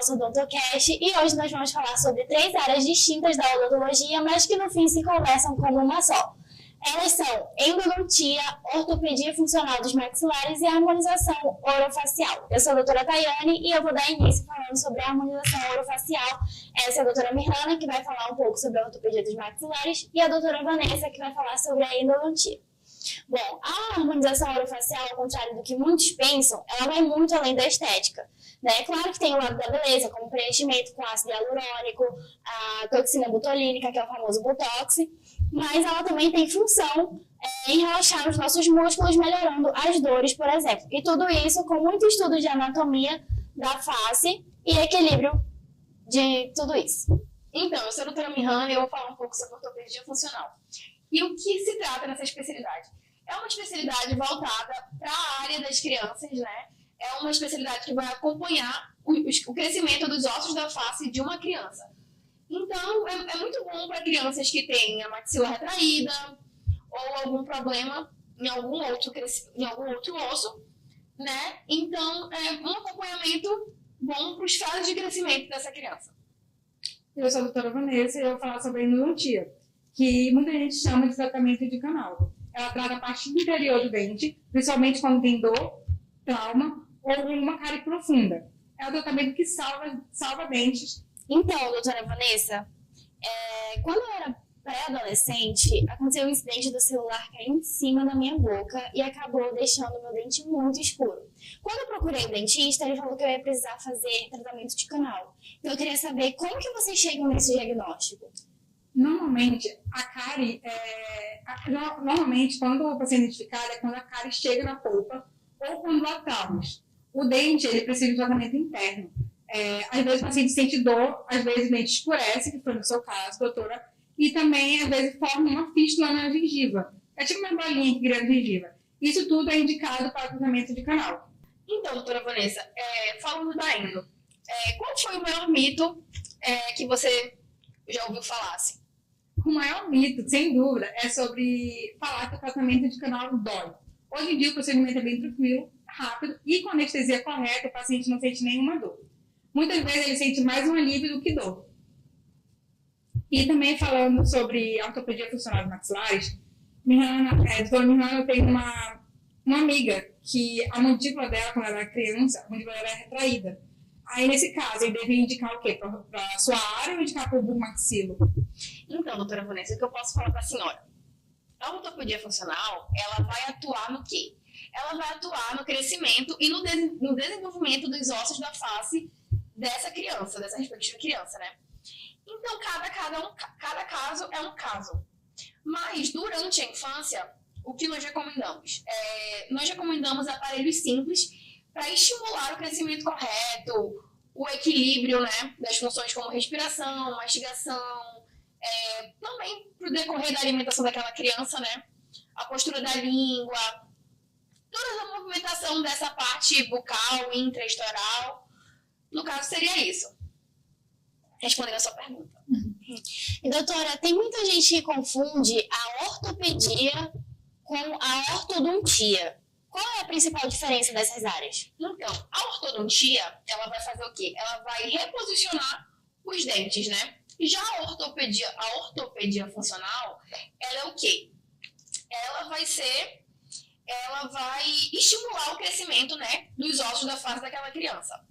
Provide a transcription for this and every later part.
nosso OdontoCast e hoje nós vamos falar sobre 3 áreas distintas da odontologia, mas que no fim se conversam como uma só. Elas são endodontia, ortopedia funcional dos maxilares e harmonização orofacial. Eu sou a doutora Tayane e eu vou dar início falando sobre a harmonização orofacial. Essa é a doutora Mirhana, que vai falar um pouco sobre a ortopedia dos maxilares, e a doutora Vanessa, que vai falar sobre a endodontia. Bom, a harmonização orofacial, ao contrário do que muitos pensam, ela vai muito além da estética, né? Claro que tem o lado da beleza, como preenchimento com ácido hialurônico, a toxina botulínica, que é o famoso Botox, mas ela também tem função em relaxar os nossos músculos, melhorando as dores, por exemplo. E tudo isso com muito estudo de anatomia da face e equilíbrio de tudo isso. Então, eu sou a doutora Mirhana e eu vou falar um pouco sobre ortopedia funcional. E o que se trata nessa especialidade? É uma especialidade voltada para a área das crianças, né? É uma especialidade que vai acompanhar o crescimento dos ossos da face de uma criança. Então, é muito bom para crianças que têm a maxila retraída ou algum problema em algum outro osso, né? Então, é um acompanhamento bom para os fases de crescimento dessa criança. Eu sou a doutora Vanessa e eu vou falar sobre a endodontia, que muita gente chama de tratamento de canal. Ela trata a parte interior do dente, principalmente quando tem dor, trauma ou uma cárie profunda. É um tratamento que salva dentes. Então, doutora Vanessa, quando eu era pré-adolescente, aconteceu um incidente do celular cair em cima da minha boca e acabou deixando meu dente muito escuro. Quando eu procurei o dentista, ele falou que eu ia precisar fazer tratamento de canal. Então, eu queria saber como que vocês chegam nesse diagnóstico? Normalmente, a cárie, quando o paciente é identificado, é quando a cárie chega na polpa ou quando há traumas. O dente, ele precisa de tratamento interno. Às vezes o paciente sente dor, às vezes o dente escurece, que foi no seu caso, doutora, e também, às vezes, forma uma fístula na gengiva. É tipo uma bolinha que cria na gengiva. Isso tudo é indicado para tratamento de canal. Então, doutora Vanessa, falando da endo, qual foi o maior mito que você já ouviu falar, assim? O maior mito, sem dúvida, é sobre falar que o tratamento de canal dói. Hoje em dia o procedimento é bem tranquilo, rápido e com anestesia correta o paciente não sente nenhuma dor. Muitas vezes ele sente mais um alívio do que dor. E também falando sobre a ortopedia funcional dos maxilares, doutora Mirhana tem uma amiga que a mandíbula dela, quando ela era criança, a mandíbula era retraída. Aí, nesse caso, ele deve indicar o quê? Para a sua área ou indicar para o maxilo? Então, doutora Vanessa, o que eu posso falar para a senhora? A ortopedia funcional, ela vai atuar no quê? Ela vai atuar no crescimento e no desenvolvimento dos ossos da face dessa criança, dessa respectiva criança, né? Então, cada caso é um caso. Mas, durante a infância, o que nós recomendamos? Nós recomendamos aparelhos simples para estimular o crescimento correto, o equilíbrio, né, das funções como respiração, mastigação, também para o decorrer da alimentação daquela criança, né, a postura da língua, toda a movimentação dessa parte bucal, intraoral. No caso, seria isso. Respondendo a sua pergunta. E, doutora, tem muita gente que confunde a ortopedia com a ortodontia. Qual é a principal diferença dessas áreas? Então, a ortodontia, ela vai fazer o quê? Ela vai reposicionar os dentes, né? Já a ortopedia funcional, ela é o quê? Ela vai estimular o crescimento, né, dos ossos da face daquela criança.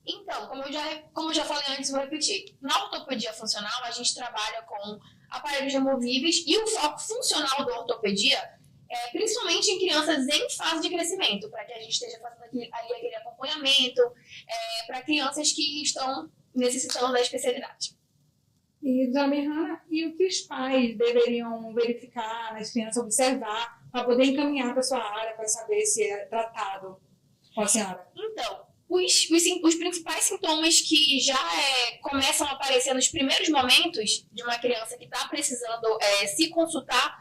Então, como eu já falei antes, vou repetir. Na ortopedia funcional, a gente trabalha com aparelhos removíveis e o foco funcional da ortopedia principalmente em crianças em fase de crescimento, para que a gente esteja fazendo ali aquele acompanhamento para crianças que estão necessitando da especialidade. E, doutora Mirhana, e o que os pais deveriam verificar nas crianças, observar, para poder encaminhar para a sua área, para saber se é tratado com a senhora? Então, os principais sintomas que já começam a aparecer nos primeiros momentos de uma criança que está precisando se consultar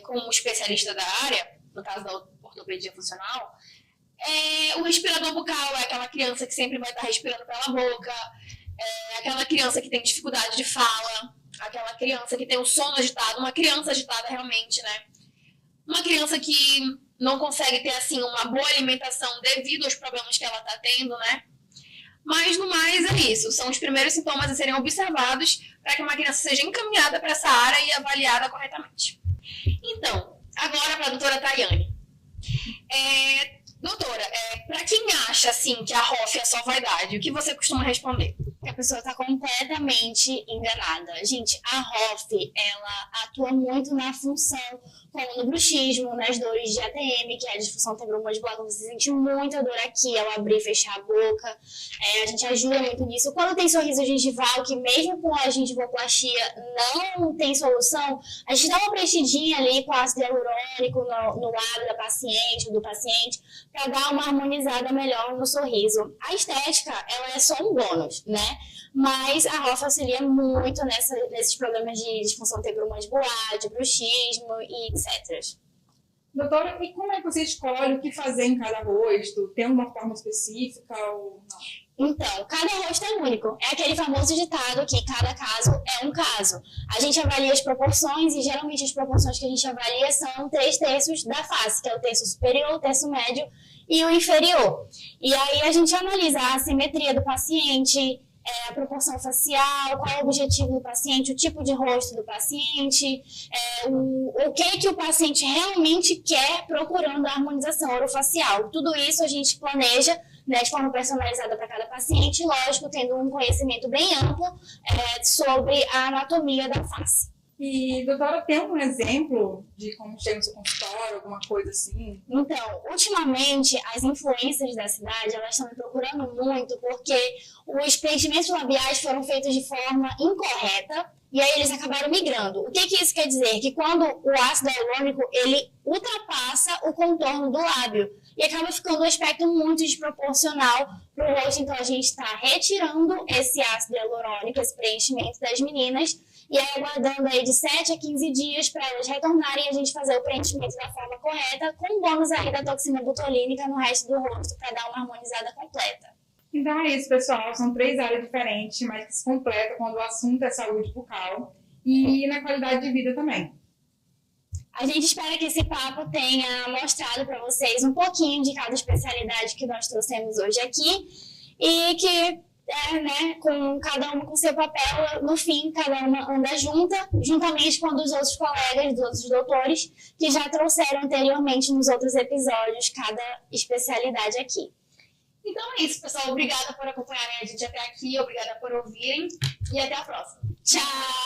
com um especialista da área, no caso da ortopedia funcional, o respirador bucal é aquela criança que sempre vai estar respirando pela boca, aquela criança que tem dificuldade de fala, aquela criança que tem o sono agitado, uma criança agitada realmente, né? Uma criança que não consegue ter, assim, uma boa alimentação devido aos problemas que ela está tendo, né? Mas, no mais, é isso. São os primeiros sintomas a serem observados para que uma criança seja encaminhada para essa área e avaliada corretamente. Então, agora para a doutora Tayane. Doutora, para quem acha assim que a ROF é só vaidade, o que você costuma responder? A pessoa está completamente enganada. Gente, a ROF, ela atua muito na função, como no bruxismo, nas dores de ATM, que é a disfunção temporomandibular, quando você sente muita dor aqui, ao abrir e fechar a boca. A gente ajuda muito nisso. Quando tem sorriso gengival, que mesmo com a gengivoplastia não tem solução, a gente dá uma preenchidinha ali com ácido hialurônico no lábio da paciente ou do paciente, para dar uma harmonizada melhor no sorriso. A estética, ela é só um bônus, né? Mas a ROF auxilia muito nesses problemas de disfunção temporomandibular, de bruxismo e etc. Doutora, e como é que você escolhe o que fazer em cada rosto? Tem uma forma específica ou não? Então, cada rosto é único. É aquele famoso ditado que cada caso é um caso. A gente avalia as proporções e geralmente as proporções que a gente avalia são 3/3 da face, que é o terço superior, o terço médio e o inferior. E aí a gente analisa a assimetria do paciente, a proporção facial, qual é o objetivo do paciente, o tipo de rosto do paciente, o que o paciente realmente quer procurando a harmonização orofacial. Tudo isso a gente planeja, né, de forma personalizada para cada paciente, lógico, tendo um conhecimento bem amplo sobre a anatomia da face. E, doutora, tem um exemplo de como chega no seu consultório, alguma coisa assim? Então, ultimamente, as influências da cidade, elas estão me procurando muito porque os preenchimentos labiais foram feitos de forma incorreta e aí eles acabaram migrando. O que isso quer dizer? Que quando o ácido hialurônico, ele ultrapassa o contorno do lábio e acaba ficando um aspecto muito desproporcional para o rosto. Então, a gente está retirando esse ácido hialurônico, esse preenchimento das meninas, e aí aguardando aí de 7 a 15 dias para elas retornarem e a gente fazer o preenchimento da forma correta, com bônus aí da toxina botulínica no resto do rosto para dar uma harmonizada completa. Então é isso, pessoal. São 3 áreas diferentes, mas que se completam quando o assunto é saúde bucal e na qualidade de vida também. A gente espera que esse papo tenha mostrado para vocês um pouquinho de cada especialidade que nós trouxemos hoje aqui e que com cada uma com seu papel, no fim, cada uma anda juntamente com os outros colegas, dos outros doutores, que já trouxeram anteriormente nos outros episódios cada especialidade aqui. Então é isso, pessoal. Obrigada por acompanharem a gente até aqui, obrigada por ouvirem e até a próxima. Tchau!